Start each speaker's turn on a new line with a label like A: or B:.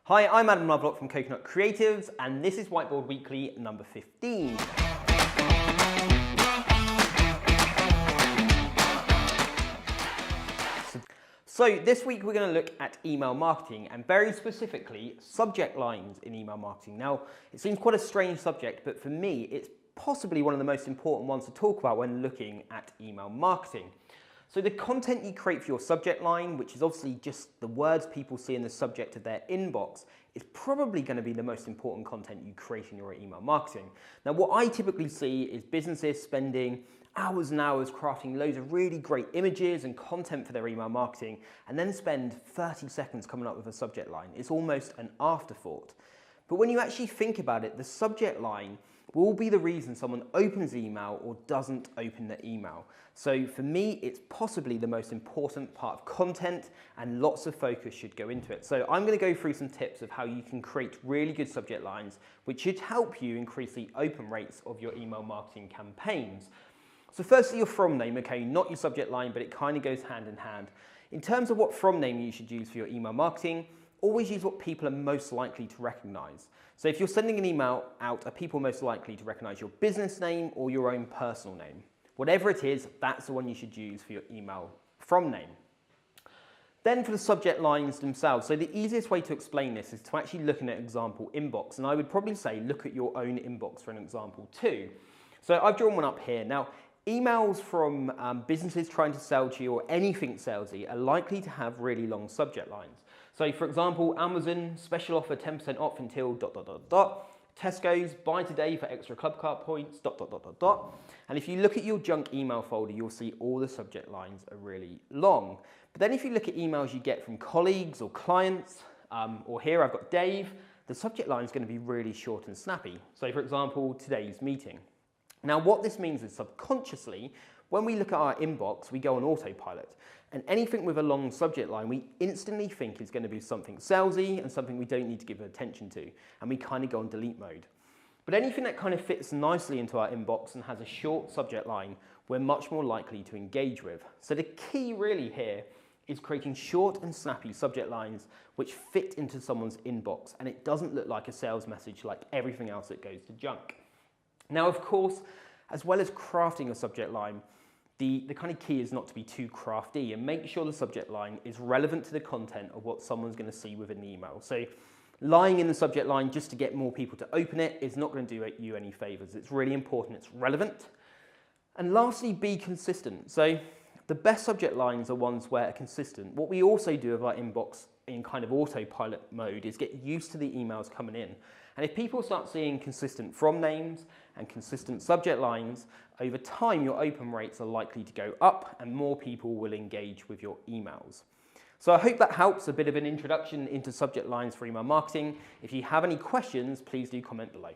A: Hi, I'm Adam Lovelock from Coconut Creatives, and this is Whiteboard Weekly number 15. So this week we're going to look at email marketing and very specifically subject lines in email marketing. Now, it seems quite a strange subject, but for me, it's possibly one of the most important ones to talk about when looking at email marketing. So the content you create for your subject line, which is obviously just the words people see in the subject of their inbox, is probably going to be the most important content you create in your email marketing. Now, what I typically see is businesses spending hours and hours crafting loads of really great images and content for their email marketing and then spend 30 seconds coming up with a subject line. It's almost an afterthought. But when you actually think about it, the subject line will be the reason someone opens the email or doesn't open the email. So for me, it's possibly the most important part of content and lots of focus should go into it. So I'm going to go through some tips of how you can create really good subject lines, which should help you increase the open rates of your email marketing campaigns. So firstly, your from name, okay, not your subject line, but it kind of goes hand in hand. In terms of what from name you should use for your email marketing, always use what people are most likely to recognize. So if you're sending an email out, are people most likely to recognize your business name or your own personal name? Whatever it is, that's the one you should use for your email from name. Then for the subject lines themselves, so the easiest way to explain this is to actually look at an example inbox. And I would probably say look at your own inbox for an example too. So I've drawn one up here. Now, emails from businesses trying to sell to you or anything salesy are likely to have really long subject lines. So for example, Amazon, special offer 10% off until ... Tesco's, buy today for extra club card points, ... And if you look at your junk email folder, you'll see all the subject lines are really long. But then if you look at emails you get from colleagues or clients, or here I've got Dave, the subject line is going to be really short and snappy. So for example, today's meeting. Now what this means is subconsciously, when we look at our inbox, we go on autopilot. And anything with a long subject line, we instantly think is going to be something salesy and something we don't need to give attention to. And we kind of go on delete mode. But anything that kind of fits nicely into our inbox and has a short subject line, we're much more likely to engage with. So the key really here is creating short and snappy subject lines which fit into someone's inbox. And it doesn't look like a sales message like everything else that goes to junk. Now, of course, as well as crafting a subject line, the kind of key is not to be too crafty and make sure the subject line is relevant to the content of what someone's going to see within the email. So lying in the subject line just to get more people to open it is not going to do you any favors. It's really important it's relevant. And lastly, be consistent. So the best subject lines are ones where are consistent. What we also do with our inbox in kind of autopilot mode is get used to the emails coming in. And if people start seeing consistent from names and consistent subject lines, over time your open rates are likely to go up and more people will engage with your emails. So I hope that helps, a bit of an introduction into subject lines for email marketing. If you have any questions, please do comment below.